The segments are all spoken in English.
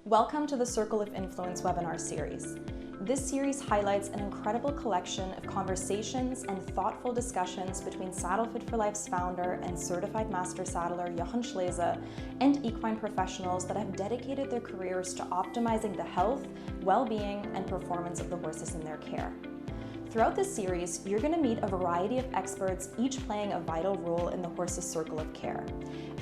Welcome to the Circle of Influence webinar series. This series highlights an incredible collection of conversations and thoughtful discussions between Saddlefit for Life's founder and certified master saddler Jochen Schleese and equine professionals that have dedicated their careers to optimizing the health, well-being, and performance of the horses in their care. Throughout this series, you're going to meet a variety of experts, each playing a vital role in the horse's circle of care.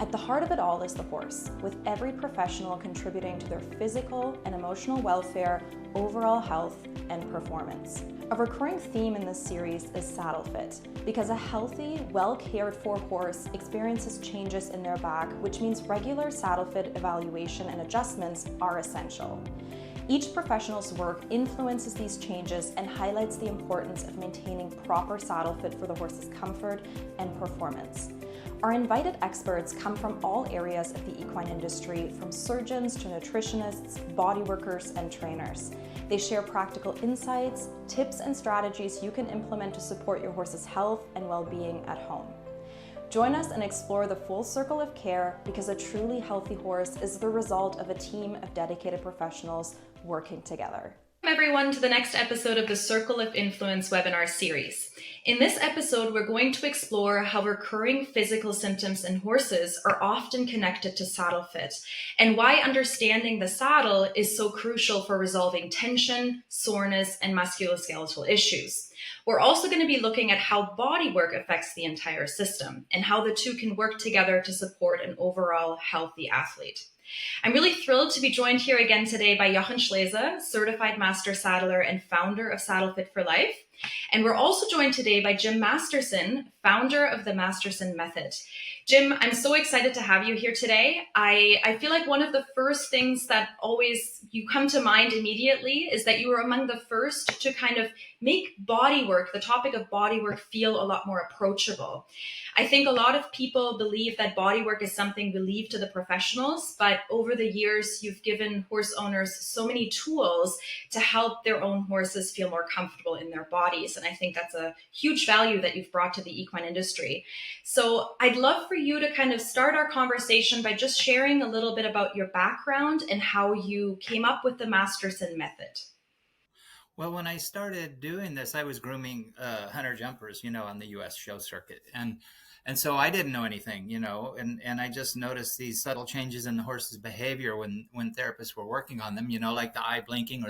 At the heart of it all is the horse, with every professional contributing to their physical and emotional welfare, overall health, and performance. A recurring theme in this series is Saddlefit, because a healthy, well-cared-for horse experiences changes in their back, which means regular Saddlefit evaluation and adjustments are essential. Each professional's work influences these changes and highlights the importance of maintaining proper saddle fit for the horse's comfort and performance. Our invited experts come from all areas of the equine industry, from surgeons to nutritionists, body workers, and trainers. They share practical insights, tips, and strategies you can implement to support your horse's health and well-being at home. Join us and explore the full circle of care, because a truly healthy horse is the result of a team of dedicated professionals working together. Welcome everyone to the next episode of the Circle of Influence webinar series. In this episode, we're going to explore how recurring physical symptoms in horses are often connected to saddle fit, and why understanding the saddle is so crucial for resolving tension, soreness, and musculoskeletal issues. We're also going to be looking at how bodywork affects the entire system and how the two can work together to support an overall healthy athlete. I'm really thrilled to be joined here again today by Jochen Schleese, certified master saddler and founder of Saddlefit for Life. And we're also joined today by Jim Masterson, founder of the Masterson Method. Jim, I'm so excited to have you here today. I feel like one of the first things that always you come to mind immediately is that you were among the first to kind of make bodywork, the topic of bodywork, feel a lot more approachable. I think a lot of people believe that bodywork is something we leave to the professionals, but over the years, you've given horse owners so many tools to help their own horses feel more comfortable in their bodies. And I think that's a huge value that you've brought to the equine industry. So I'd love for you to kind of start our conversation by just sharing a little bit about your background and how you came up with the Masterson Method. Well, when I started doing this, I was grooming hunter jumpers, on the U.S. show circuit. And so I didn't know anything, and I just noticed these subtle changes in the horse's behavior when therapists were working on them, like the eye blinking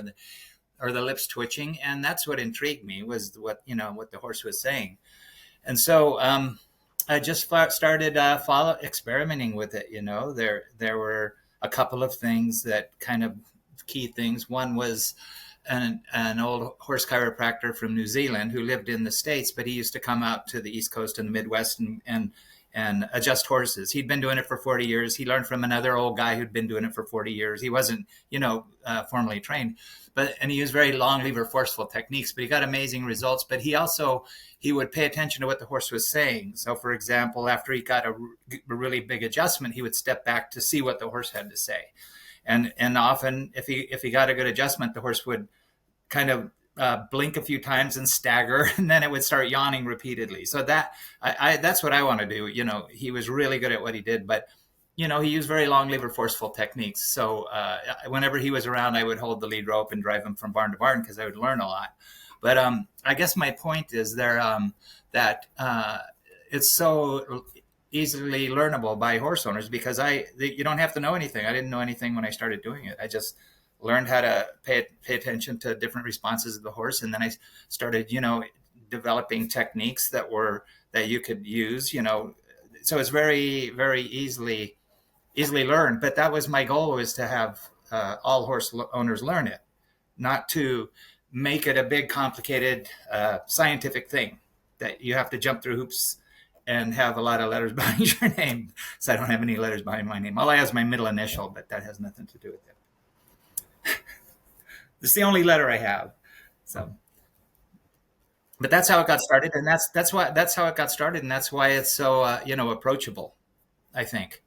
or the lips twitching. And that's what intrigued me, was what the horse was saying. And so I just started experimenting with it. There were a couple of things that kind of key things. One was an old horse chiropractor from New Zealand who lived in the States, but he used to come out to the East Coast and the Midwest and adjust horses. He'd been doing it for 40 years. He learned from another old guy who'd been doing it for 40 years. He wasn't, formally trained, and he used very long lever forceful techniques, but he got amazing results. But he would pay attention to what the horse was saying. So for example, after he got a really big adjustment, he would step back to see what the horse had to say. And often, if he got a good adjustment, the horse would kind of blink a few times and stagger, and then it would start yawning repeatedly. So that's what I want to do. He was really good at what he did, but he used very long lever forceful techniques. So whenever he was around, I would hold the lead rope and drive him from barn to barn, because I would learn a lot. But I guess my point is that it's so easily learnable by horse owners, because you don't have to know anything. I didn't know anything when I started doing it. I just learned how to pay attention to different responses of the horse, and then I started, developing techniques that you could use. So it's very, very easily learned. But that was my goal, was to have all horse owners learn it, not to make it a big, complicated scientific thing that you have to jump through hoops and have a lot of letters behind your name. So I don't have any letters behind my name. All I have is my middle initial, but that has nothing to do with it. It's the only letter I have. So, but that's how it got started, and that's how it got started, and that's why it's so approachable, I think.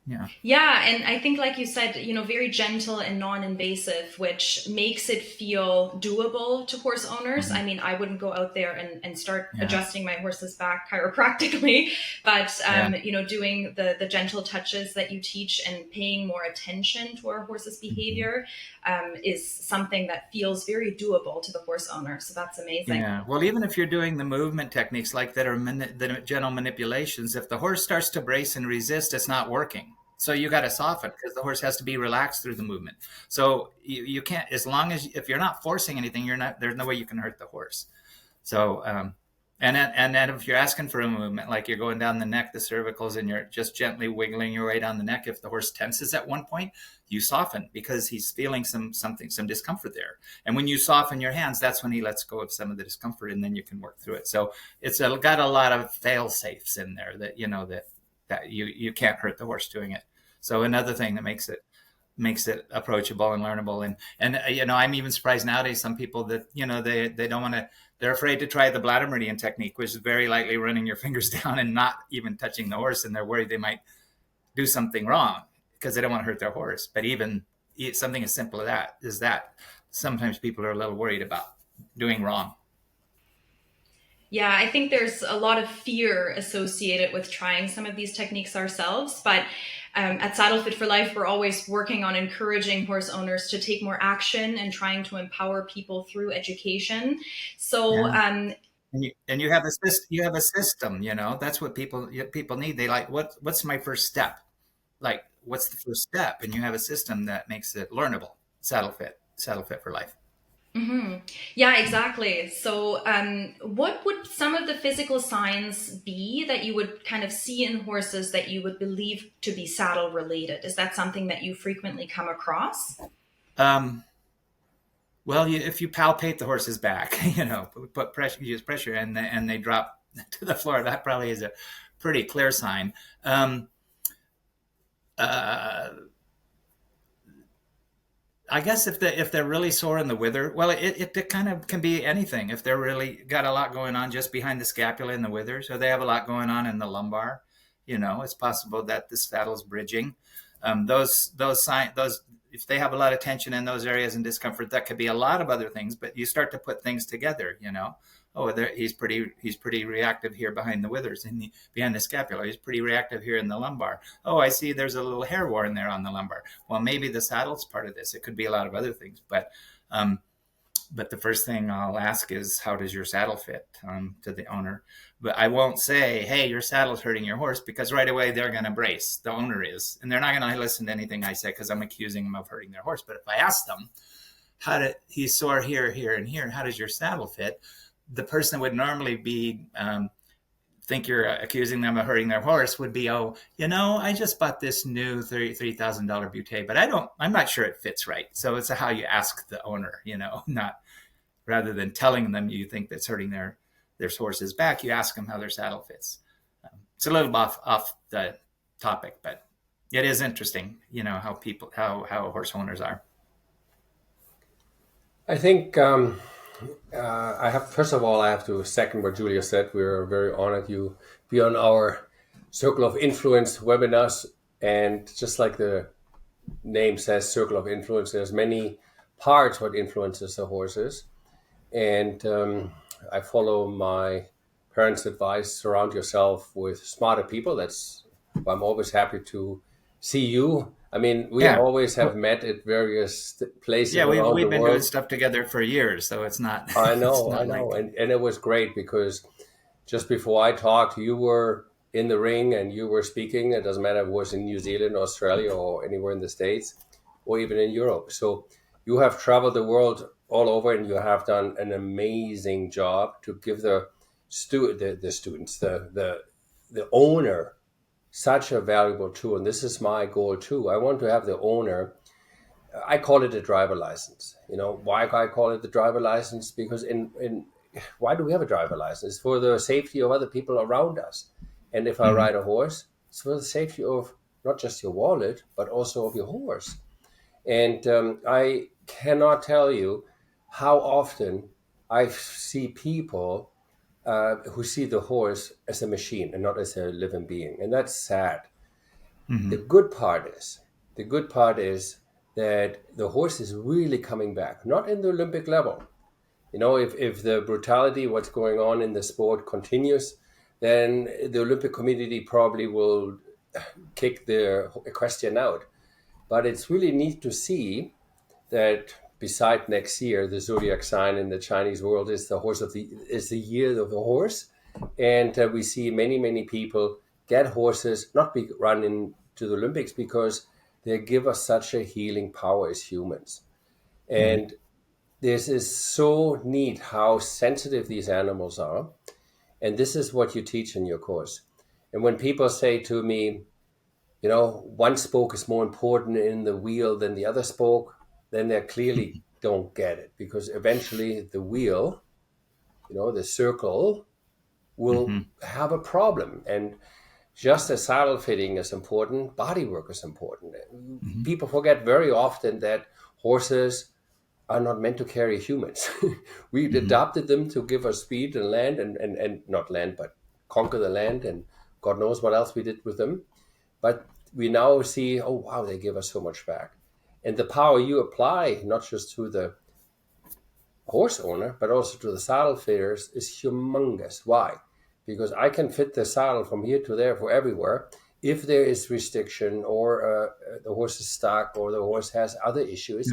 Yeah. Yeah, and I think, like you said, very gentle and non-invasive, which makes it feel doable to horse owners. Mhm. I mean, I wouldn't go out there and start Yeah. adjusting my horse's back chiropractically, but Yeah. doing the gentle touches that you teach and paying more attention to our horse's Mhm. behavior is something that feels very doable to the horse owner. So that's amazing. Yeah. Well, even if you're doing the movement techniques like that are the gentle manipulations, if the horse starts to brace and resist, it's not working. So you got to soften because the horse has to be relaxed through the movement. So you can't, as long as if you're not forcing anything, you're not. There's no way you can hurt the horse. So, and then if you're asking for a movement, like you're going down the neck, the cervicals, and you're just gently wiggling your way down the neck, if the horse tenses at one point, you soften because he's feeling some discomfort there. And when you soften your hands, that's when he lets go of some of the discomfort, and then you can work through it. So it's got a lot of fail safes in there that that you can't hurt the horse doing it. So another thing that makes it approachable and learnable. And I'm even surprised nowadays some people that they don't want to, they're afraid to try the bladder meridian technique, which is very lightly running your fingers down and not even touching the horse, and they're worried they might do something wrong because they don't want to hurt their horse. But even something as simple as that sometimes people are a little worried about doing wrong. Yeah, I think there's a lot of fear associated with trying some of these techniques ourselves, but at Saddlefit for Life, we're always working on encouraging horse owners to take more action and trying to empower people through education. So, Yeah. And you have a system, that's what people need. They like, what's my first step? Like, what's the first step? And you have a system that makes it learnable. Saddle fit for life. yeah, exactly. So, what would some of the physical signs be that you would kind of see in horses that you would believe to be saddle related? Is that something that you frequently come across? Um, well, if you palpate the horse's back, put pressure, use pressure, and they drop to the floor, that probably is a pretty clear sign. Uh, I guess if they're really sore in the wither, well, it kind of can be anything. If they're really got a lot going on just behind the scapula in the withers, or they have a lot going on in the lumbar, it's possible that the saddle's bridging. Those signs, those if they have a lot of tension in those areas and discomfort, that could be a lot of other things. But you start to put things together. Oh, he's pretty reactive here behind the withers and behind the scapula. He's pretty reactive here in the lumbar. Oh, I see. There's a little hair worn there on the lumbar. Well, maybe the saddle's part of this. It could be a lot of other things, um, but the first thing I'll ask is, how does your saddle fit, to the owner? But I won't say, hey, your saddle's hurting your horse, because right away they're going to brace. The owner is, and they're not going to listen to anything I say because I'm accusing them of hurting their horse. But if I ask them, he's sore here, here, and here, how does your saddle fit? The person would normally be think you're accusing them of hurting their horse would be, oh, I just bought this new $33,000 butane, but I'm not sure it fits right. So it's how you ask the owner, not rather than telling them you think that's hurting their horse's back, you ask them how their saddle fits. It's a little off the topic, but it is interesting, how horse owners are. I think first of all, I have to second what Julia said. We're very honored you be on our Circle of Influence webinars. And just like the name says, Circle of Influence, there's many parts what influences the horses. And I follow my parents' advice: surround yourself with smarter people. I'm always happy to see you. I mean, we always have met at various places around the world. We've been doing stuff together for years, so it's not. I know. And it was great because just before I talked, you were in the ring and you were speaking. It doesn't matter if it was in New Zealand, Australia, or anywhere in the States, or even in Europe. So you have traveled the world all over, and you have done an amazing job to give the students, the owner, such a valuable tool. And this is my goal too. I want to have the owner, I call it a driver license. Why I call it the driver license? Because why do we have a driver license? It's for the safety of other people around us. And if I ride a horse, it's for the safety of not just your wallet, but also of your horse. And I cannot tell you how often I see people who see the horse as a machine and not as a living being. And that's sad. Mm-hmm. The good part is that the horse is really coming back, not in the Olympic level. If the brutality, what's going on in the sport continues, then the Olympic community probably will kick the equestrian out. But it's really neat to see that beside next year, the zodiac sign in the Chinese world is the year of the horse, and we see many people get horses not be run into the Olympics because they give us such a healing power as humans, and this is so neat how sensitive these animals are, and this is what you teach in your course. And when people say to me, one spoke is more important in the wheel than the other spoke, then they clearly don't get it, because eventually the wheel, the circle, will have a problem. And just as saddle fitting is important, bodywork is important. People forget very often that horses are not meant to carry humans. We adopted them to give us speed and land and not land, but conquer the land, and God knows what else we did with them. But we now see, oh, wow, they give us so much back. And the power you apply, not just to the horse owner, but also to the saddle fitters, is humongous. Why? Because I can fit the saddle from here to there for everywhere. If there is restriction, or the horse is stuck, or the horse has other issues,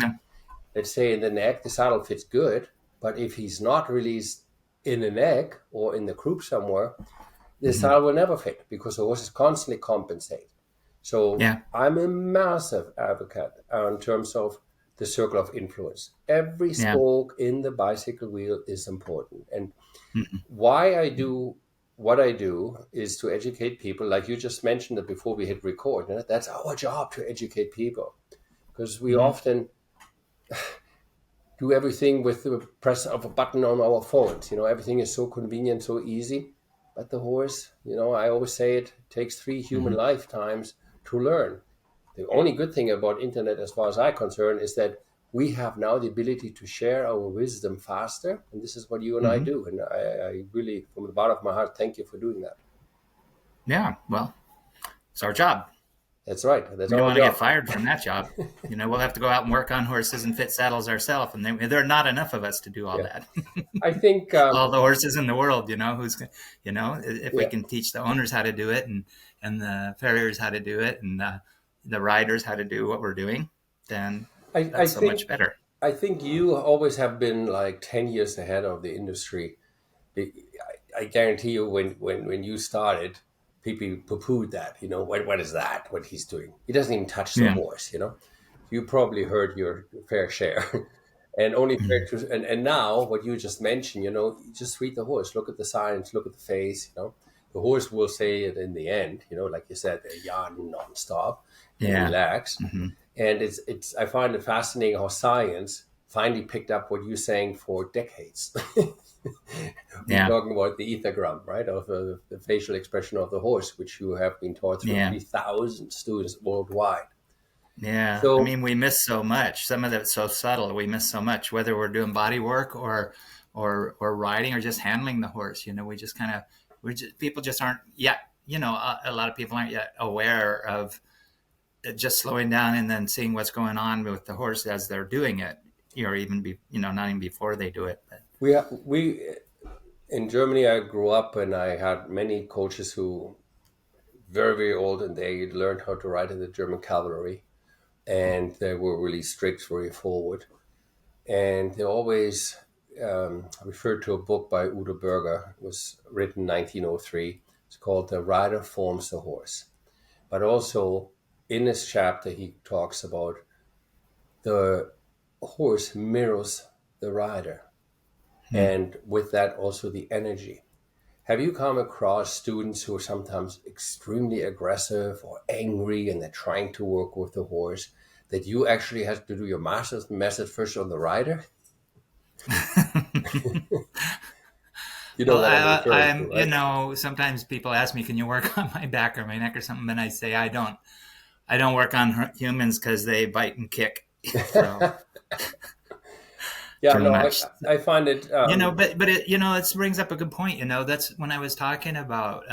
let's say in the neck, the saddle fits good. But if he's not released in the neck or in the croup somewhere, the saddle will never fit, because the horse is constantly compensating. So I'm a massive advocate in terms of the circle of influence. Every spoke in the bicycle wheel is important. And why I do what I do is to educate people, like you just mentioned it before we hit record. That's our job, to educate people. Because we often do everything with the press of a button on our phones. Everything is so convenient, so easy. But the horse, I always say it takes 3 human lifetimes to learn. The only good thing about internet, as far as I'm concerned, is that we have now the ability to share our wisdom faster. And this is what you and I do. And I really, from the bottom of my heart, thank you for doing that. Yeah, well, it's our job. That's right. That's we our don't want to job. get fired from that job. We'll have to go out and work on horses and fit saddles ourselves. And there are not enough of us to do all that. I think all the horses in the world, if we can teach the owners how to do it, and the farriers how to do it, and the riders how to do what we're doing, then that's so much better. I think you always have been like 10 years ahead of the industry. I guarantee you, when you started, people poo-pooed that, what is that, what he's doing? He doesn't even touch the horse, You probably heard your fair share. And only and now what you just mentioned, you just read the horse, look at the signs, look at the face, The horse will say it in the end, like you said, they yarn nonstop, relax. And I find it fascinating how science finally picked up what you're saying for decades. We're talking about the ethogram, right, of the facial expression of the horse, which you have been taught through 3,000 students worldwide. Yeah, so, we miss so much. Some of it's so subtle. We miss so much, whether we're doing body work or riding or just handling the horse. We just kind of, people just aren't yet, a lot of people aren't yet aware of just slowing down and then seeing what's going on with the horse as they're doing it, or even not even before they do it. But we in Germany, I grew up and I had many coaches who very, very old, and they learned how to ride in the German cavalry, and they were really strict, very forward. And they always referred to a book by Udo Berger. It was written in 1903. It's called The Rider Forms the Horse. But also in this chapter, he talks about the horse mirrors the rider. And with that, also the energy. Have you come across students who are sometimes extremely aggressive or angry, and they're trying to work with the horse, that you actually have to do your Masterson Method first on the rider? I'm right? Sometimes people ask me, can you work on my back or my neck or something? And I say, I don't work on humans because they bite and kick. So. I find it. But it brings up a good point. That's when I was talking about,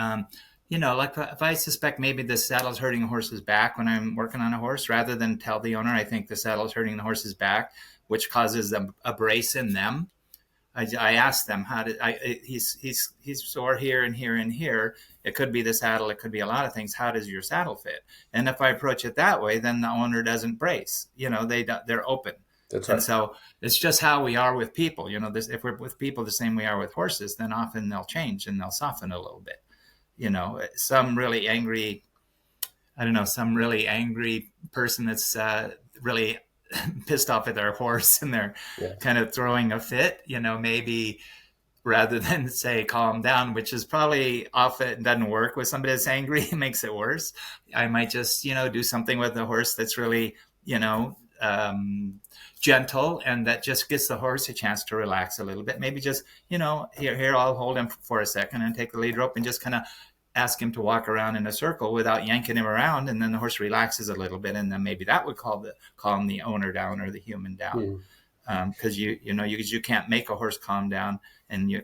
like if I suspect maybe the saddle's hurting a horse's back when I'm working on a horse, rather than tell the owner I think the saddle's hurting the horse's back, which causes a brace in them, I ask them he's sore here and here and here. It could be the saddle. It could be a lot of things. How does your saddle fit? And if I approach it that way, then the owner doesn't brace. They're open. That's right. And so it's just how we are with people. If we're with people the same we are with horses, then often they'll change and they'll soften a little bit. Some really angry person that's really pissed off at their horse and they're kind of throwing a fit, maybe rather than say calm down, which is probably often doesn't work with somebody that's angry, it makes it worse. I might just, do something with the horse that's really, gentle, and that just gives the horse a chance to relax a little bit. Maybe just, here, I'll hold him for a second and take the lead rope and just kind of ask him to walk around in a circle without yanking him around, and then the horse relaxes a little bit, and then maybe that would calm the owner down or the human down. Because you can't make a horse calm down, and you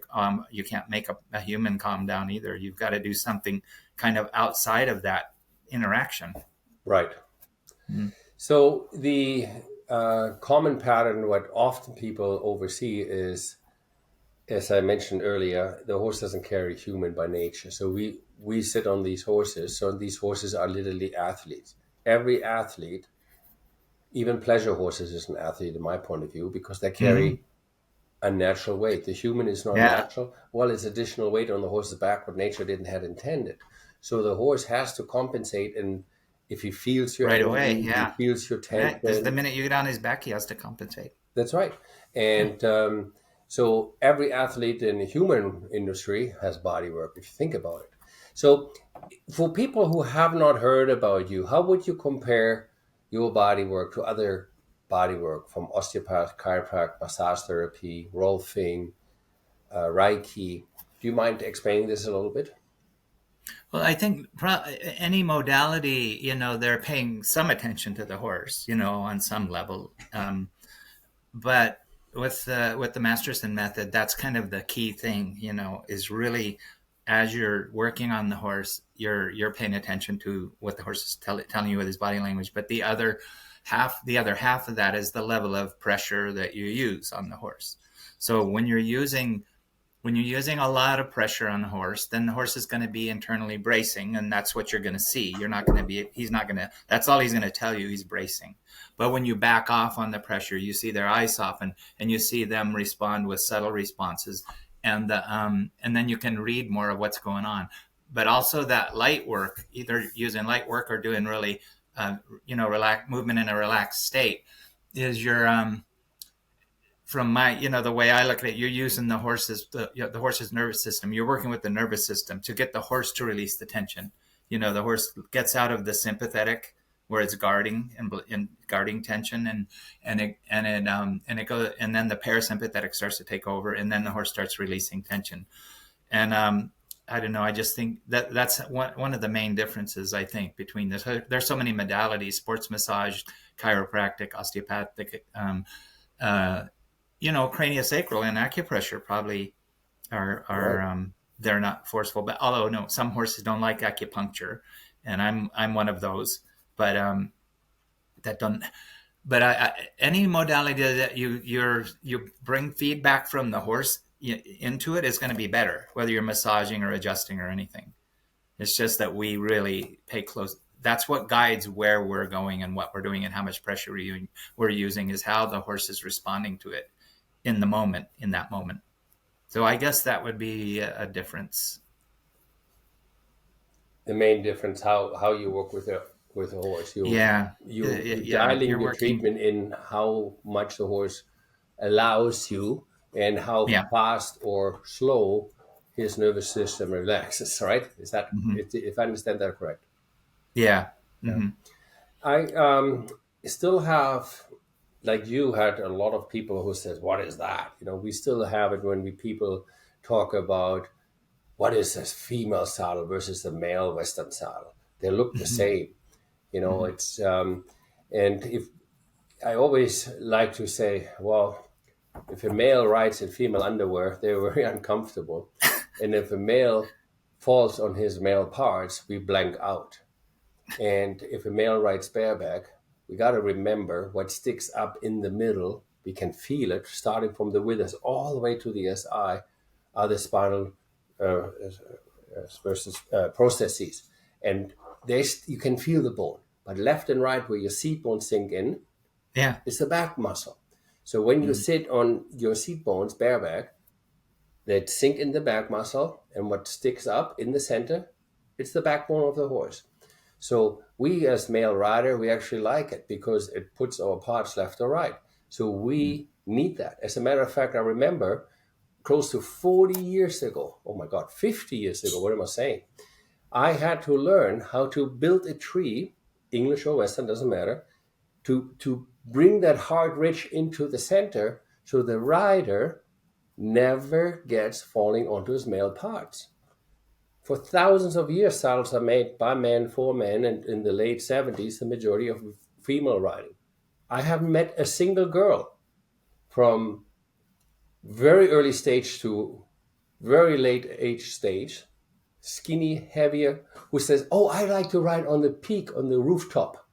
can't make a human calm down either. You've got to do something kind of outside of that interaction. Right. So the common pattern, what often people oversee is, as I mentioned earlier, the horse doesn't carry human by nature. So we sit on these horses. So these horses are literally athletes. Every athlete, even pleasure horses, is an athlete in my point of view, because they carry a natural weight. The human is not natural. Well, it's additional weight on the horse's back, what nature didn't have intended. So the horse has to compensate, and if he feels your right away, he feels your tension. Because the minute you get on his back, he has to compensate. That's right. And so every athlete in the human industry has bodywork, if you think about it. So for people who have not heard about you, how would you compare your bodywork to other bodywork from osteopath, chiropractic, massage therapy, rolfing, Reiki? Do you mind explaining this a little bit? Well, I think any modality, they're paying some attention to the horse, on some level. But with the Masterson Method, that's kind of the key thing, is really, as you're working on the horse, you're paying attention to what the horse is telling you with his body language. But the other half of that is the level of pressure that you use on the horse. So when you're using a lot of pressure on the horse, then the horse is going to be internally bracing, and that's what you're going to see. That's all he's going to tell you, he's bracing. But when you back off on the pressure, you see their eyes soften, and you see them respond with subtle responses, and then you can read more of what's going on. But also that light work, either using light work or doing really, movement in a relaxed state, is your from my, the way I look at it, you're using the horse's nervous system. You're working with the nervous system to get the horse to release the tension. The horse gets out of the sympathetic, where it's guarding and guarding tension, and it goes, and then the parasympathetic starts to take over, and then the horse starts releasing tension. And I don't know. I just think that's one of the main differences, I think, between this. There's so many modalities: sports massage, chiropractic, osteopathic. Craniosacral and acupressure probably are they're not forceful, but although no, some horses don't like acupuncture, and I'm one of those. But any modality that you bring feedback from the horse into it is going to be better, whether you're massaging or adjusting or anything. It's just that we really pay close. That's what guides where we're going and what we're doing and how much pressure we're using, is how the horse is responding to it in that moment. So I guess that would be a difference. The main difference, how you work with a horse. You're dialing your treatment in how much the horse allows you and how fast or slow his nervous system relaxes, right? Is that, if I understand that correct? Yeah. I still have, like you had, a lot of people who says, what is that? We still have it when people talk about what is this female saddle versus the male Western saddle. They look the same. It's, and if I always like to say, well, if a male rides in female underwear, they're very uncomfortable. And if a male falls on his male parts, we blank out. And if a male rides bareback, we got to remember what sticks up in the middle. We can feel it starting from the withers all the way to the SI, are the spinal versus processes. And you can feel the bone. But left and right, where your seat bones sink in, is the back muscle. So when you sit on your seat bones bareback, they sink in the back muscle, and what sticks up in the center, it's the backbone of the horse. So we as male rider, we actually like it because it puts our parts left or right. So we need that. As a matter of fact, I remember close to 40 years ago, 50 years ago, what am I saying? I had to learn how to build a tree, English or Western, doesn't matter, to bring that hard ridge into the center so the rider never gets falling onto his male parts. For thousands of years, saddles are made by men for men, and in the late 70s, the majority of female riding. I haven't met a single girl from very early stage to very late age stage, skinny, heavier, who says, oh, I like to ride on the peak, on the rooftop,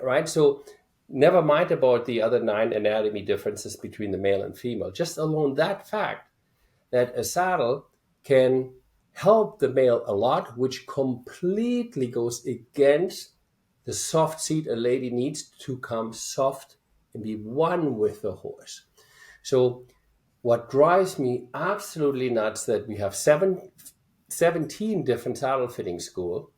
right? So never mind about the other 9 anatomy differences between the male and female. Just alone that fact that a saddle can help the male a lot, which completely goes against the soft seat a lady needs to come soft and be one with the horse. So what drives me absolutely nuts that we have 17 different saddle fitting schools,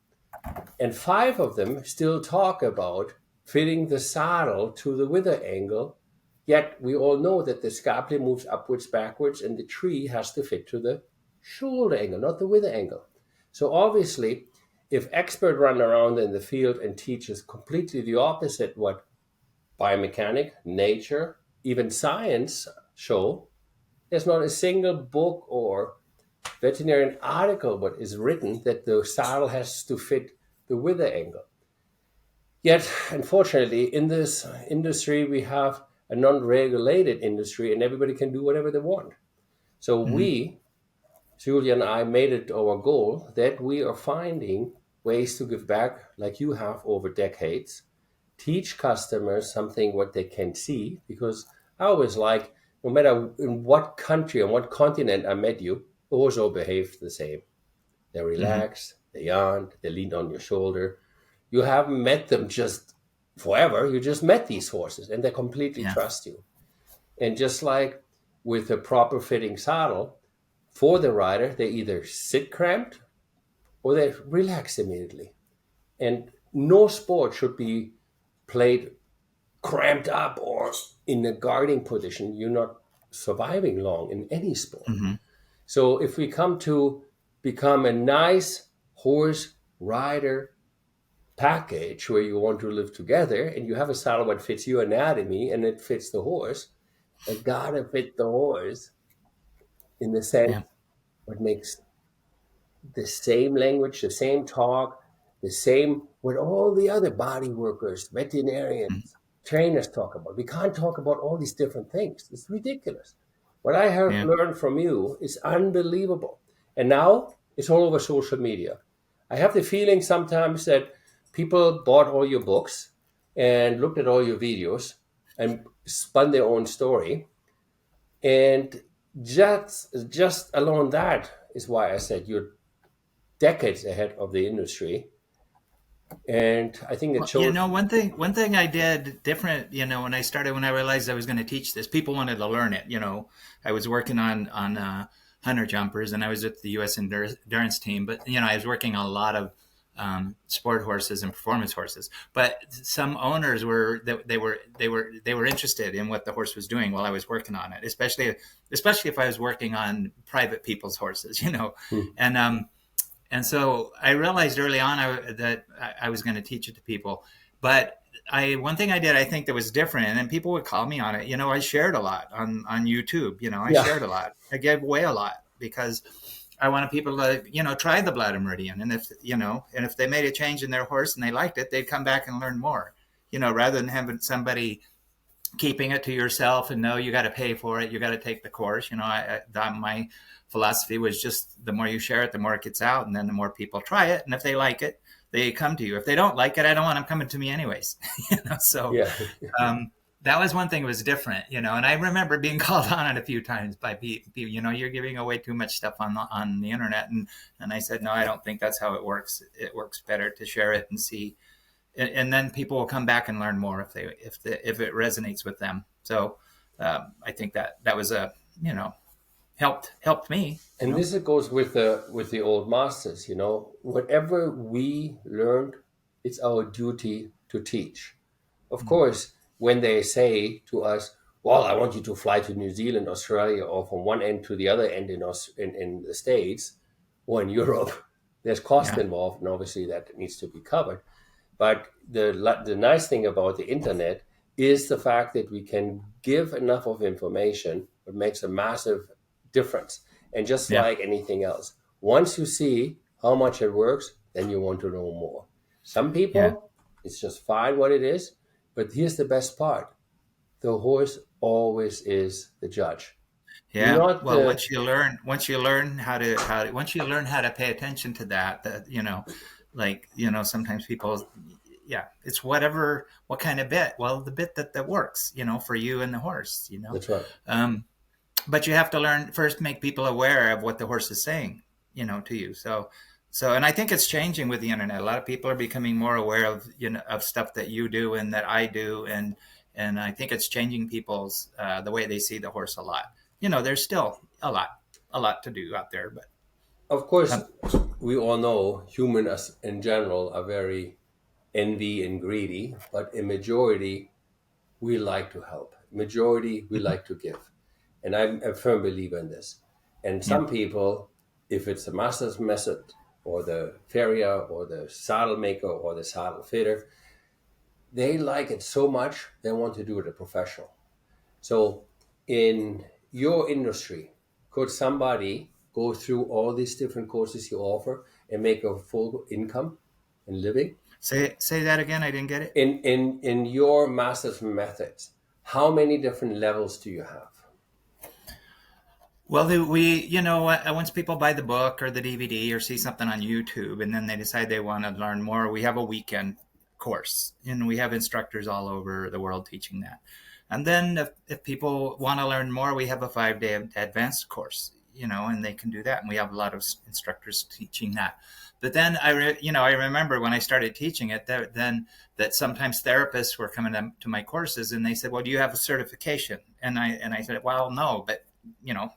and 5 of them still talk about fitting the saddle to the wither angle, yet we all know that the scapula moves upwards, backwards, and the tree has to fit to the shoulder angle, not the wither angle. So obviously, if expert run around in the field and teaches completely the opposite what biomechanic, nature, even science show, there's not a single book or veterinarian article what is written that the saddle has to fit the wither angle. Yet, unfortunately, in this industry, we have a non-regulated industry and everybody can do whatever they want. So we, Julia and I, made it our goal that we are finding ways to give back like you have over decades, teach customers something what they can see, because I always like, no matter in what country and what continent I met you, the horse all behaved the same. They're relaxed, they yawned, they leaned on your shoulder. You haven't met them just forever. You just met these horses and they completely trust you. And just like with a proper fitting saddle, for the rider, they either sit cramped or they relax immediately. And no sport should be played cramped up or in a guarding position. You're not surviving long in any sport. So if we come to become a nice horse rider package where you want to live together and you have a saddle that fits your anatomy and it fits the horse, it gotta fit the horse in the sense what makes the same language, the same talk, the same what all the other body workers, veterinarians, trainers talk about. We can't talk about all these different things. It's ridiculous. What I have learned from you is unbelievable. And now it's all over social media. I have the feeling sometimes that people bought all your books and looked at all your videos and spun their own story. And just alone that is why I said you're decades ahead of the industry. And I think it shows. One thing I did different, when I realized I was going to teach this, people wanted to learn it. I was working on hunter jumpers and I was with the U.S. endurance team, but, I was working on a lot of sport horses and performance horses. But some owners were interested in what the horse was doing while I was working on it, especially if I was working on private people's horses, And so I realized early on that I was going to teach it to people. But one thing I did, I think that was different, and then people would call me on it. I shared a lot on YouTube. I shared a lot. I gave away a lot because I wanted people to, try the bladder meridian. And if they made a change in their horse and they liked it, they'd come back and learn more, rather than having somebody keeping it to yourself and no, you got to pay for it. You got to take the course. My philosophy was just the more you share it, the more it gets out. And then the more people try it. And if they like it, they come to you. If they don't like it, I don't want them coming to me anyways. So Yeah. That was one thing that was different, and I remember being called on it a few times by people, you're giving away too much stuff on the internet. And I said, no, I don't think that's how it works. It works better to share it and see. And then people will come back and learn more if it resonates with them. So I think that was helped me. And this goes with the old masters, whatever we learned, it's our duty to teach. Of course, when they say to us, well, I want you to fly to New Zealand, Australia, or from one end to the other end in the States or in Europe, there's cost involved, and obviously that needs to be covered. But the nice thing about the internet is the fact that we can give enough of information that makes a massive difference. And just like anything else, once you see how much it works, then you want to know more. Some people, it's just fine what it is. But here's the best part: the horse always is the judge. Yeah. Once you learn how to pay attention to that, sometimes people, it's what kind of bit. Well, the bit that works, for you and the horse. That's right. But you have to learn first, make people aware of what the horse is saying, to you. So, and I think it's changing with the internet. A lot of people are becoming more aware of, of stuff that you do and that I do. And I think it's changing people's, the way they see the horse a lot. There's still a lot to do out there, but. Of course, we all know humans in general are very envy and greedy, but in majority, we like to help. Majority, we like to give. And I'm a firm believer in this. And some people, if it's the Masterson Method, or the farrier, or the saddle maker, or the saddle fitter, they like it so much, they want to do it a professional. So in your industry, could somebody go through all these different courses you offer and make a full income and living? Say that again, I didn't get it. In your Masterson methods, how many different levels do you have? Well, once people buy the book or the DVD or see something on YouTube and then they decide they want to learn more, we have a weekend course and we have instructors all over the world teaching that. And then if people want to learn more, we have a 5-day advanced course, and they can do that. And we have a lot of instructors teaching that. But then I remember when I started teaching it, that sometimes therapists were coming to my courses and they said, well, do you have a certification? And I said, well, no, but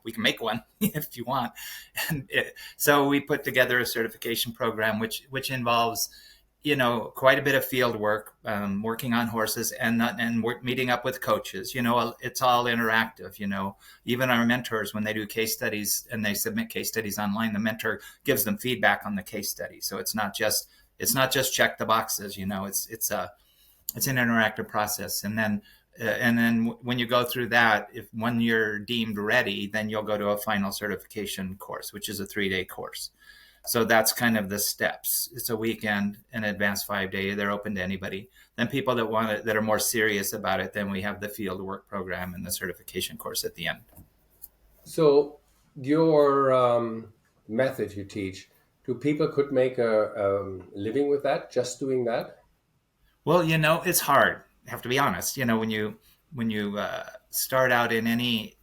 we can make one if you want. And so we put together a certification program, which involves, quite a bit of field work, working on horses and meeting up with coaches. It's all interactive. Even our mentors, when they do case studies and they submit case studies online, the mentor gives them feedback on the case study. So it's not just check the boxes. It's an interactive process. And then when you go through that, when you're deemed ready, then you'll go to a final certification course, which is a 3-day course. So that's kind of the steps. It's a weekend, an advanced 5-day. They're open to anybody. Then people that want it, that are more serious about it, then we have the field work program and the certification course at the end. So your method you teach, do people could make a living with that, just doing that? Well, it's hard. I have to be honest. When you start out in any,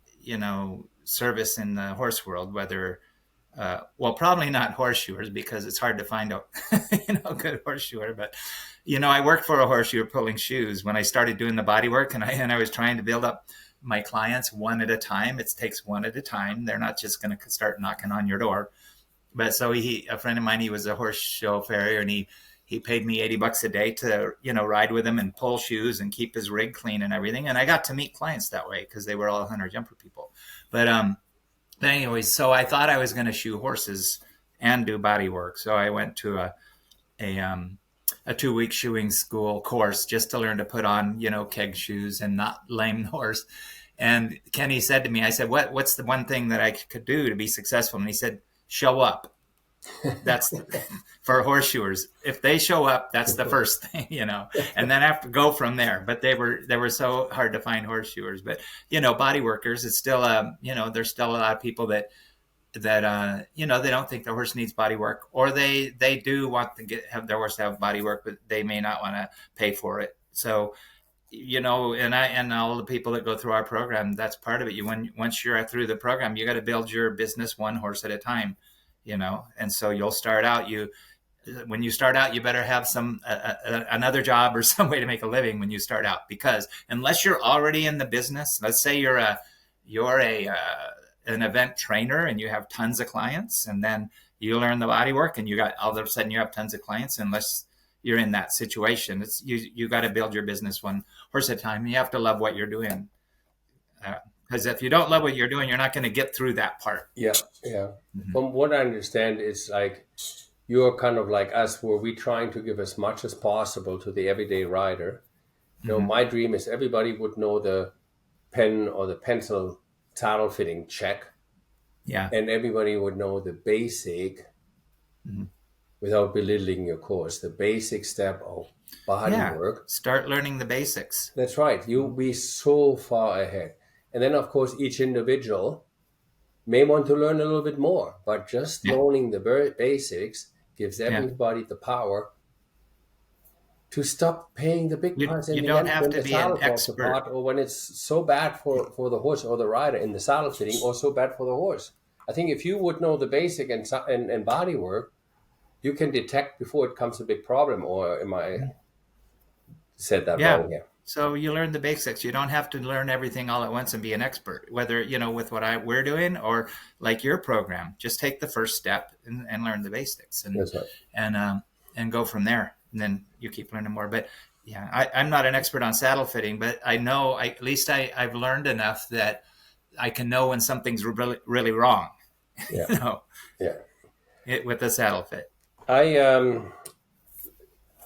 service in the horse world, whether probably not horseshoers, because it's hard to find a good horseshoer. But I worked for a horseshoer pulling shoes when I started doing the bodywork, and I was trying to build up my clients one at a time. It takes one at a time. They're not just going to start knocking on your door. But so a friend of mine, he was a horse show farrier, and he paid me $80 a day to, ride with him and pull shoes and keep his rig clean and everything. And I got to meet clients that way because they were all hunter jumper people. But anyways, so I thought I was going to shoe horses and do body work. So I went to a 2-week shoeing school course just to learn to put on, keg shoes and not lame the horse. And Kenny said to me, I said, what's the one thing that I could do to be successful? And he said, show up. That's for horseshoers. If they show up, that's the first thing, and then have to go from there. But they were so hard to find horseshoers. But body workers, it's still there's still a lot of people that they don't think the horse needs body work, or they do want to have their horse have body work, but they may not want to pay for it. So and all the people that go through our program, that's part of it. Once you're through the program, you got to build your business one horse at a time, and so you'll start out, when you start out, you better have another job or some way to make a living when you start out, because unless you're already in the business, let's say you're an event trainer and you have tons of clients, and then you learn the body work and all of a sudden you have tons of clients. Unless you're in that situation, it's you got to build your business one horse at a time. You have to love what you're doing, because if you don't love what you're doing, you're not going to get through that part. Yeah. Mm-hmm. From what I understand, it's like you're kind of like us, where we're trying to give as much as possible to the everyday rider. My dream is everybody would know the pen or the pencil saddle fitting check. Yeah. And everybody would know the basic, without belittling your course, the basic step of body work. Start learning the basics. That's right. You'll be so far ahead. And then, of course, each individual may want to learn a little bit more, but just learning the basics gives everybody the power to stop paying the big price. You don't have to be an expert. Apart, or when it's so bad for the horse or the rider in the saddle fitting, or so bad for the horse. I think if you would know the basic and body work, you can detect before it becomes a big problem. Or am I said that wrong here? So you learn the basics. You don't have to learn everything all at once and be an expert, whether, with what we're doing or like your program. Just take the first step and learn the basics, and that's right. And go from there. And then you keep learning more. But I'm not an expert on saddle fitting, but I know at least I've learned enough that I can know when something's really, really wrong. With the saddle fit. I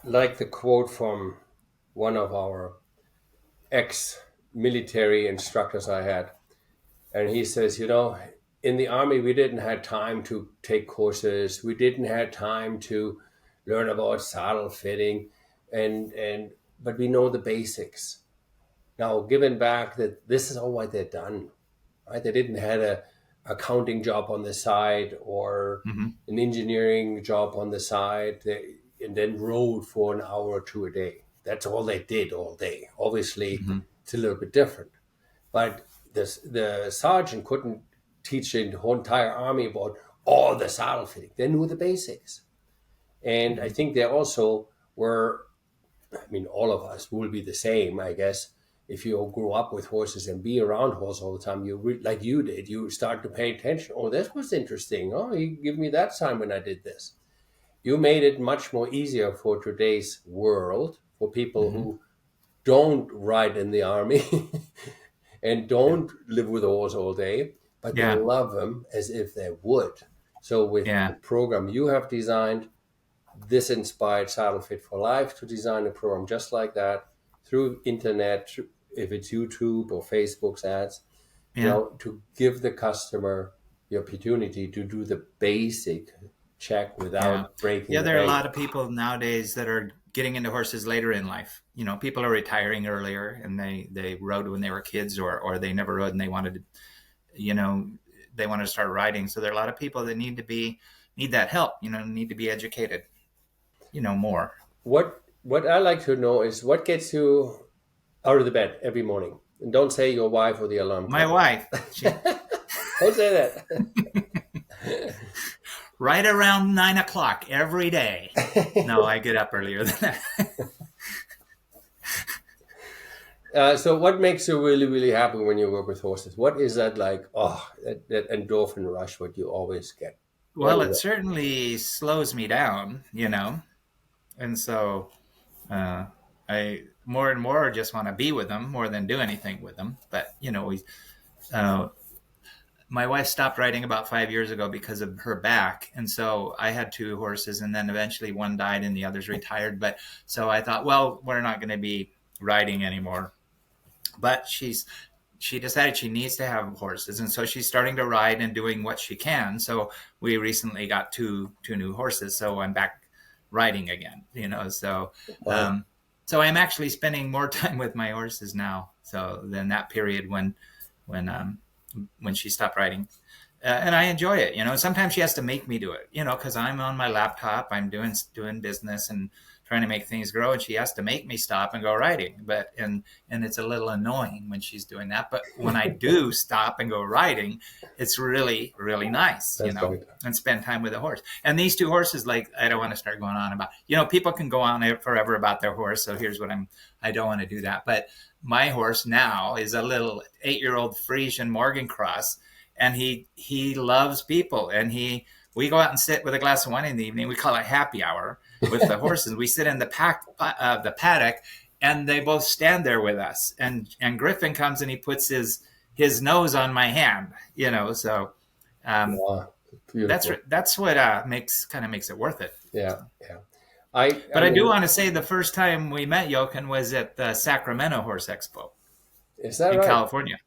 like the quote from one of our ex-military instructors I had, and he says, in the Army we didn't have time to take courses, we didn't have time to learn about saddle fitting, but we know the basics. Now, given back that this is all what they've done, right? They didn't have a accounting job on the side or an engineering job on the side, and then rode for an hour or two a day. That's all they did all day. Obviously, it's a little bit different. But the sergeant couldn't teach the whole entire army about all the saddle fitting. They knew the basics. And I think they also were, all of us will be the same, I guess. If you grow up with horses and be around horses all the time, like you did, you start to pay attention. Oh, this was interesting. Oh, you give me that sign when I did this. You made it much more easier for today's world, for people who don't ride in the army and don't live with a horse all day, but they love them as if they would. So with the program you have designed, this inspired Saddlefit for Life to design a program just like that, through internet, if it's YouTube or Facebook's ads, to give the customer the opportunity to do the basic check without breaking. There are a lot of people nowadays that are getting into horses later in life. People are retiring earlier, and they rode when they were kids, or they never rode and they wanted to, they wanted to start riding. So there are a lot of people that need that help, need to be educated, more. What I like to know is what gets you out of the bed every morning. And don't say your wife or the alarm. My wife. Don't say that. Right around 9 o'clock every day. No, I get up earlier than that. So what makes you really, really happy when you work with horses? What is that like? Oh, that endorphin rush, what you always get? Well, it certainly slows me down, And so I more and more just want to be with them more than do anything with them. But, my wife stopped riding about 5 years ago because of her back. And so I had two horses, and then eventually one died and the others retired. But so I thought, well, we're not going to be riding anymore. But she's she decided she needs to have horses, and so she's starting to ride and doing what she can. So we recently got two new horses, so I'm back riding again. So Wow. so I'm actually spending more time with my horses now, so than that period when she stopped riding. And I enjoy it. Sometimes she has to make me do it, because I'm on my laptop, I'm doing business and trying to make things grow, and she has to make me stop and go riding. But and it's a little annoying when she's doing that. But when I do stop and go riding, it's really, really nice, That's right. and spend time with the horse. And these two horses, like, I don't want to start going on about, people can go on forever about their horse. So here's what I don't want to do that. But my horse now is a little 8-year-old Frisian Morgan Cross, and he loves people, and we go out and sit with a glass of wine in the evening. We call it happy hour with the horses. We sit in the paddock, and they both stand there with us. And Griffin comes and he puts his nose on my hand. So Wow. Beautiful. that's what makes it worth it. Yeah. But I do want to say the first time we met, Jochen, was at the Sacramento Horse Expo Is that in right? California.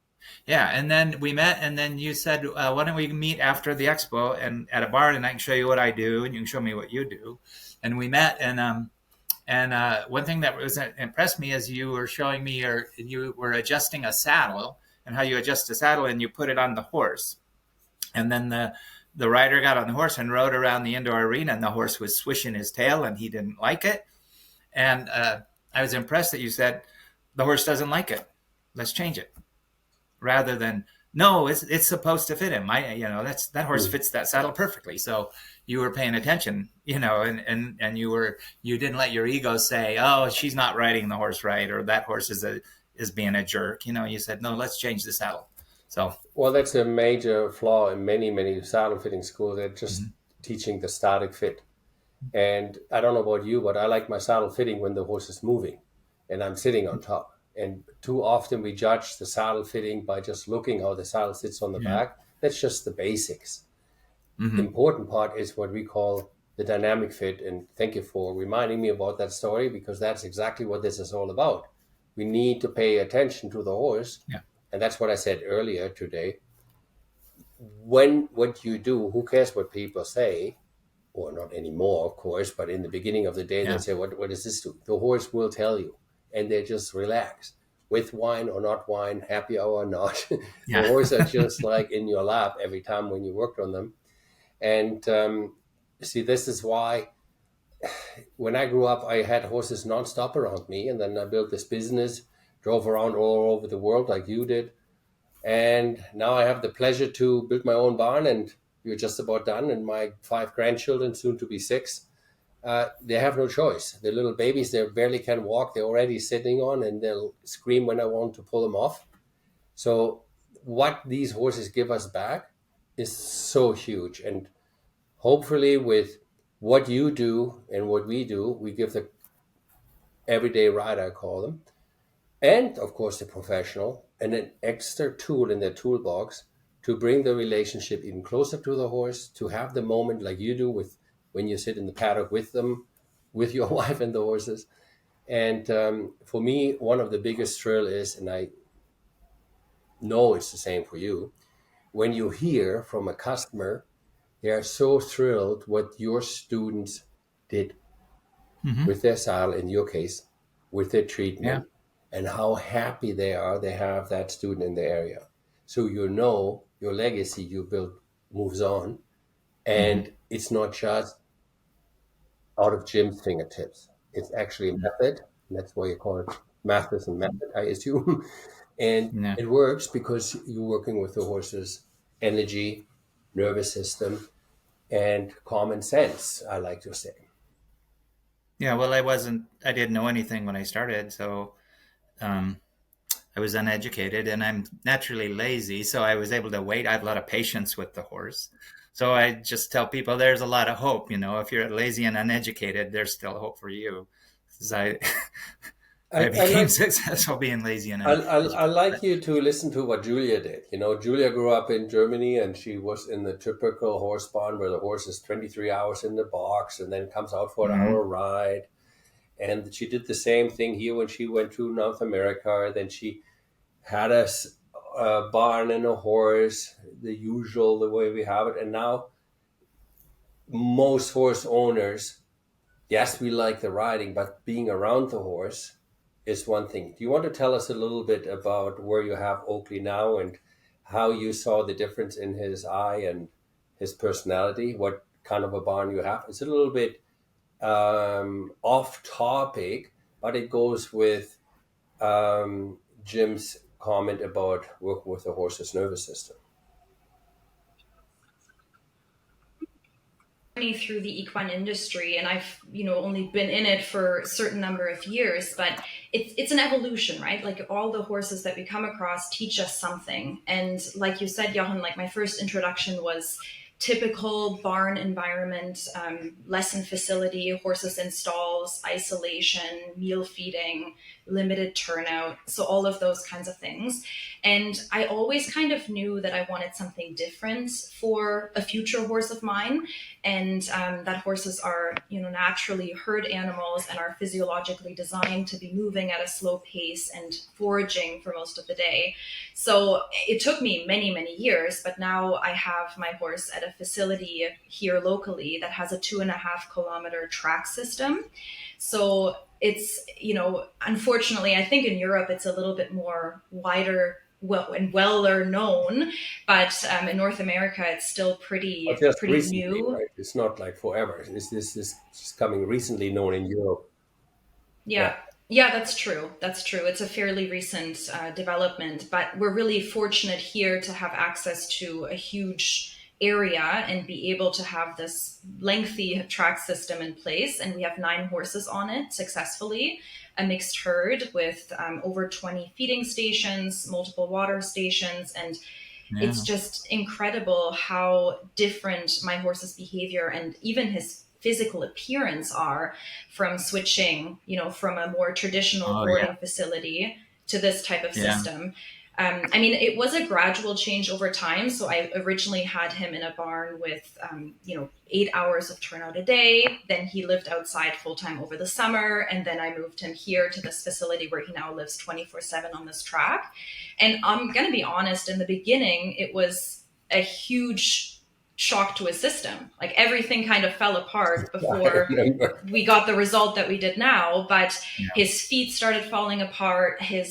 Yeah, and then we met, and then you said, why don't we meet after the expo and at a bar, and I can show you what I do, and you can show me what you do. And we met, and one thing that impressed me is you were showing me you were adjusting a saddle, and how you adjust a saddle and you put it on the horse. And then the rider got on the horse and rode around the indoor arena, and the horse was swishing his tail, and he didn't like it. And I was impressed that you said, the horse doesn't like it. Let's change it. Rather than, no, it's supposed to fit him. That horse fits that saddle perfectly. So you were paying attention, and you didn't let your ego say, oh, she's not riding the horse right, or that horse is being a jerk. You said, no, let's change the saddle. So, well, that's a major flaw in many saddle fitting schools. They're just teaching the static fit. And I don't know about you, but I like my saddle fitting when the horse is moving and I'm sitting on top. And too often we judge the saddle fitting by just looking how the saddle sits on the back. That's just the basics. The important part is what we call the dynamic fit. And thank you for reminding me about that story, because that's exactly what this is all about. We need to pay attention to the horse. Yeah. And that's what I said earlier today. What you do, who cares what people say? Or not anymore, of course, but in the beginning of the day, they say, what does this do? The horse will tell you. And they just relax, with wine or not wine, happy hour or not. The horse are just like in your lap every time when you worked on them. And see, this is why when I grew up, I had horses nonstop around me. And then I built this business, drove around all over the world like you did. And now I have the pleasure to build my own barn, and we're just about done. And my 5 grandchildren, soon to be 6, they have no choice. The little babies, they barely can walk. They're already sitting on, and they'll scream when I want to pull them off. So what these horses give us back is so huge. And hopefully with what you do and what we do, we give the everyday rider, I call them, and of course the professional, and an extra tool in their toolbox to bring the relationship even closer to the horse, to have the moment like you do with when you sit in the paddock with them, with your wife and the horses. And for me, one of the biggest thrill is, and I know it's the same for you, when you hear from a customer, they are so thrilled what your students did with their saddle, in your case, with their treatment, and how happy they are they have that student in the area. So your legacy you built moves on, and it's not just out of Jim's fingertips. It's actually a method, and that's why you call it Masterson Method, I assume. And it works because you're working with the horse's energy, nervous system, and common sense, I like to say. Yeah, well, I didn't know anything when I started, so I was uneducated, and I'm naturally lazy, so I was able to wait. I have a lot of patience with the horse. So I just tell people there's a lot of hope. If you're lazy and uneducated, there's still hope for you. I became successful being lazy and uneducated. I like you to listen to what Julia did. Julia grew up in Germany, and she was in the typical horse barn where the horse is 23 hours in the box and then comes out for an hour ride. And she did the same thing here when she went to North America. Then she had a a barn and a horse, the usual, the way we have it. And now most horse owners, yes, we like the riding, but being around the horse is one thing. Do you want to tell us a little bit about where you have Oakley now and how you saw the difference in his eye and his personality? What kind of a barn you have? It's a little bit off topic, but it goes with Jim's comment about working with the horse's nervous system. Through the equine industry, and I've only been in it for a certain number of years, but it's an evolution, right? Like all the horses that we come across teach us something. And like you said, Jochen, like my first introduction was typical barn environment, lesson facility, horses in stalls, isolation, meal feeding, limited turnout, so all of those kinds of things. And I always kind of knew that I wanted something different for a future horse of mine, and that horses are naturally herd animals and are physiologically designed to be moving at a slow pace and foraging for most of the day. So it took me many, many years, but now I have my horse at a facility here locally that has a 2.5 kilometer track system. So it's, unfortunately, I think in Europe it's a little bit more wider weller known, but in North America it's still pretty new. Right? It's not like forever. This is coming recently known in Europe. Yeah, that's true. It's a fairly recent development, but we're really fortunate here to have access to a huge area and be able to have this lengthy track system in place. And we have 9 horses on it successfully, a mixed herd with over 20 feeding stations, multiple water stations. And it's just incredible how different my horse's behavior and even his physical appearance are from switching, from a more traditional boarding facility to this type of system. I mean, it was a gradual change over time. So I originally had him in a barn with, 8 hours of turnout a day. Then he lived outside full time over the summer. And then I moved him here to this facility where he now lives 24/7 on this track. And I'm going to be honest, in the beginning, it was a huge shock to his system. Like everything kind of fell apart before we got the result that we did now, but his feet started falling apart. He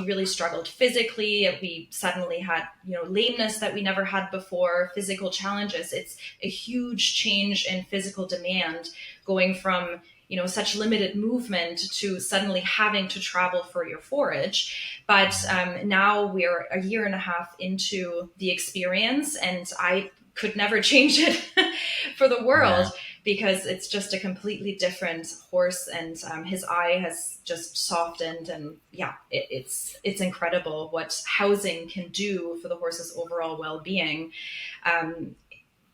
really struggled physically. We suddenly had, lameness that we never had before, physical challenges. It's a huge change in physical demand going from, such limited movement to suddenly having to travel for your forage. But now we're a year and a half into the experience, and I could never change it for the world because it's just a completely different horse, and his eye has just softened, and it's incredible what housing can do for the horse's overall well-being.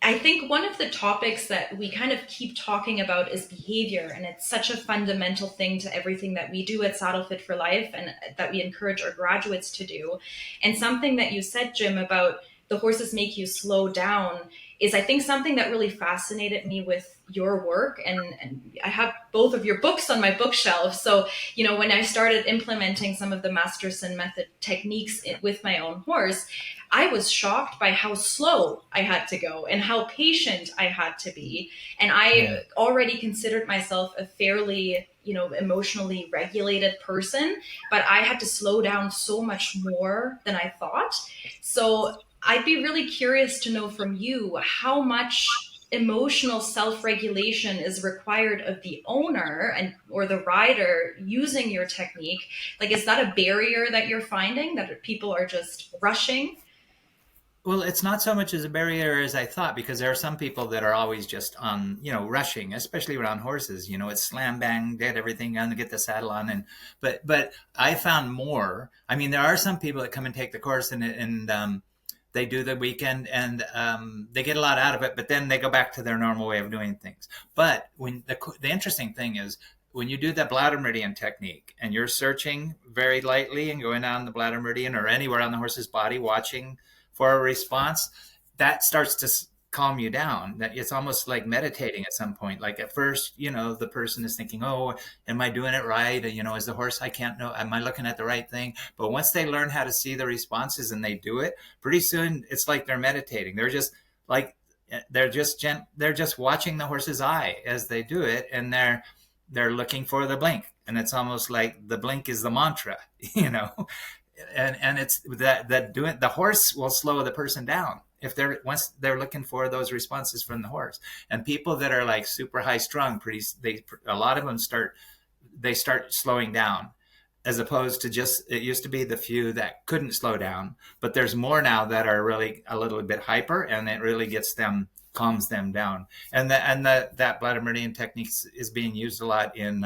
I think one of the topics that we kind of keep talking about is behavior, and it's such a fundamental thing to everything that we do at Saddlefit for Life and that we encourage our graduates to do. And something that you said, Jim, about the horses make you slow down is, I think, something that really fascinated me with your work. And I have both of your books on my bookshelf. So, when I started implementing some of the Masterson Method techniques with my own horse, I was shocked by how slow I had to go and how patient I had to be. And I already considered myself a fairly, emotionally regulated person, but I had to slow down so much more than I thought. So I'd be really curious to know from you how much emotional self-regulation is required of the owner or the rider using your technique. Like, is that a barrier that you're finding, that people are just rushing? Well, it's not so much as a barrier as I thought, because there are some people that are always just on, rushing, especially around horses. It's slam bang, get everything on, get the saddle on, but I found more. I mean, there are some people that come and take the course and they do the weekend and they get a lot out of it, but then they go back to their normal way of doing things. But when the interesting thing is, when you do the bladder meridian technique and you're searching very lightly and going down the bladder meridian or anywhere on the horse's body, watching for a response, that starts to calm you down. That it's almost like meditating at some point. Like at first, the person is thinking, oh, am I doing it right? Is the horse, I can't know, am I looking at the right thing? But once they learn how to see the responses and they do it, pretty soon it's like they're meditating. They're just like, they're just watching the horse's eye as they do it, and they're looking for the blink, and it's almost like the blink is the mantra, and it's that doing, the horse will slow the person down if once they're looking for those responses from the horse. And people that are like super high strung, a lot of them start slowing down, as opposed to just, it used to be the few that couldn't slow down, but there's more now that are really a little bit hyper, and it really calms them down. And that bladder meridian technique is being used a lot in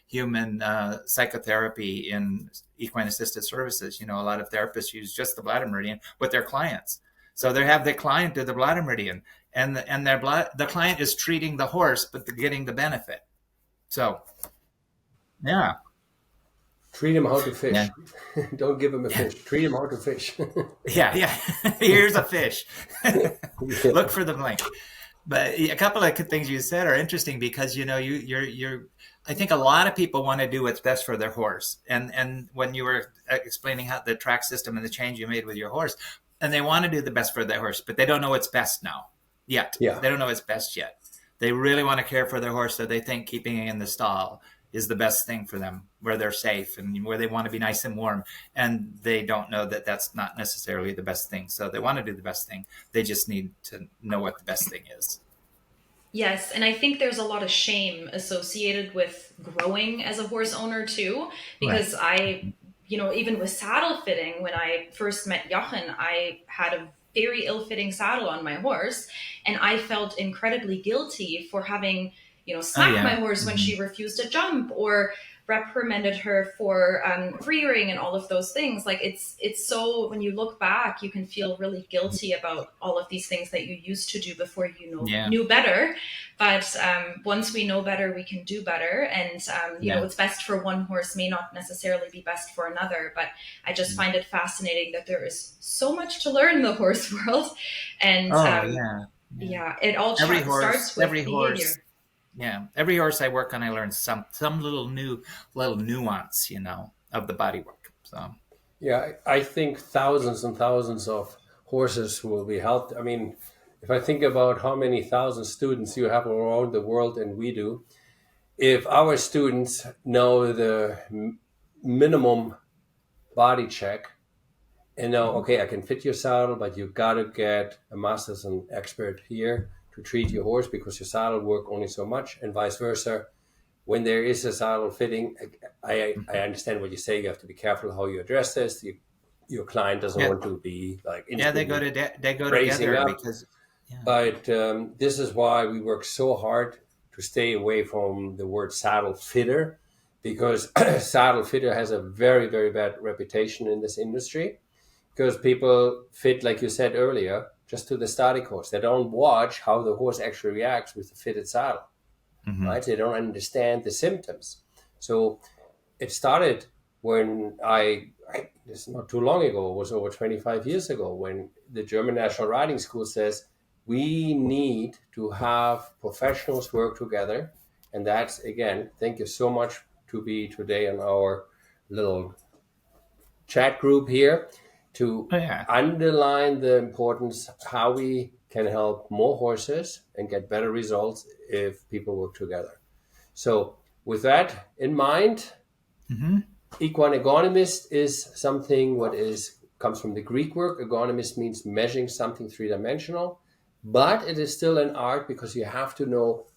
human psychotherapy in equine assisted services. A lot of therapists use just the bladder meridian with their clients. So they have the client do the bladder meridian, and the client is treating the horse, but they're getting the benefit. So, yeah. Treat him how to fish. Yeah. Don't give him a fish. Treat him how to fish. Yeah. Here's a fish. Look for the blink. But a couple of things you said are interesting, because you're I think a lot of people want to do what's best for their horse. And when you were explaining how the track system and the change you made with your horse, and they want to do the best for their horse, but they don't know what's best yet. Yeah. They don't know what's best yet. They really want to care for their horse, so they think keeping it in the stall is the best thing for them, where they're safe and where they want to be nice and warm. And they don't know that that's not necessarily the best thing. So they want to do the best thing. They just need to know what the best thing is. Yes, and I think there's a lot of shame associated with growing as a horse owner too, because right. Even with saddle fitting, when I first met Jochen, I had a very ill-fitting saddle on my horse, and I felt incredibly guilty for having smacked my horse when she refused to jump, or reprimanded her for rearing and all of those things. Like it's so, when you look back, you can feel really guilty about all of these things that you used to do before you knew better. But once we know better, we can do better. And what's best for one horse may not necessarily be best for another. But I just find it fascinating that there is so much to learn in the horse world. And it all starts with behavior. Yeah, every horse I work on, I learn some little nuance, of the bodywork. So, yeah, I think thousands and thousands of horses will be helped. I mean, if I think about how many thousand students you have around the world, and we do, if our students know the minimum body check and know, okay, I can fit your saddle, but you got to get a Masterson expert here to treat your horse, because your saddle work only so much, and vice versa. When there is a saddle fitting, I understand what you say. You have to be careful how you address this. Your client doesn't want to be like they go together up. Because. Yeah. But this is why we work so hard to stay away from the word saddle fitter, because saddle fitter has a very, very bad reputation in this industry, because people fit, like you said earlier, just to the static horse. They don't watch how the horse actually reacts with the fitted saddle, right? They don't understand the symptoms. So it started when this is not too long ago, it was over 25 years ago, when the German National Riding School says, we need to have professionals work together. And that's, again, thank you so much to be today on our little chat group here, to underline the importance how we can help more horses and get better results if people work together. So with that in mind, equine ergonomist is something comes from the Greek word. Ergonomist means measuring something three-dimensional, but it is still an art, because you have to know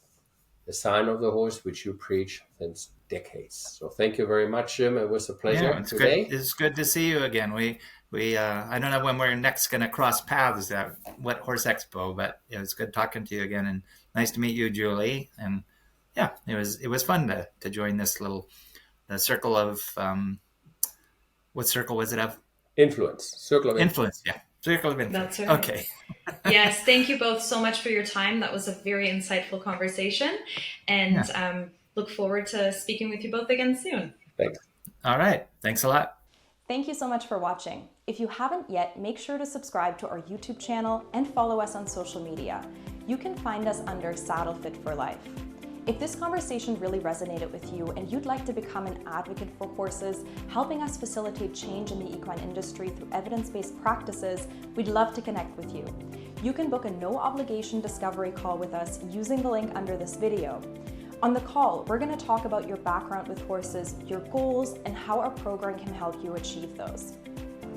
the sign of the horse, which you preach since decades. So thank you very much, Jim. It was a pleasure today. It's good to see you again. We I don't know when we're next going to cross paths at What Horse Expo, but it was good talking to you again, and nice to meet you, Julie. And it was fun to join this the circle of what circle was it of? Influence. Circle of influence. Yeah. Circle of influence. That's right. Okay. Yes. Thank you both so much for your time. That was a very insightful conversation, and look forward to speaking with you both again soon. Thanks. All right. Thanks a lot. Thank you so much for watching. If you haven't yet, make sure to subscribe to our YouTube channel and follow us on social media. You can find us under Saddlefit for Life. If this conversation really resonated with you and you'd like to become an advocate for horses, helping us facilitate change in the equine industry through evidence-based practices, we'd love to connect with you. You can book a no-obligation discovery call with us using the link under this video. On the call, we're going to talk about your background with horses, your goals, and how our program can help you achieve those.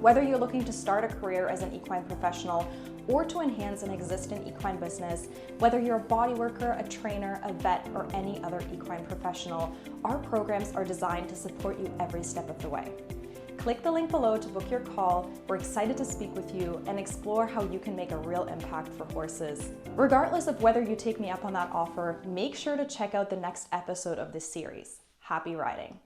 Whether you're looking to start a career as an equine professional or to enhance an existing equine business, whether you're a body worker, a trainer, a vet, or any other equine professional, our programs are designed to support you every step of the way. Click the link below to book your call. We're excited to speak with you and explore how you can make a real impact for horses. Regardless of whether you take me up on that offer, make sure to check out the next episode of this series. Happy riding.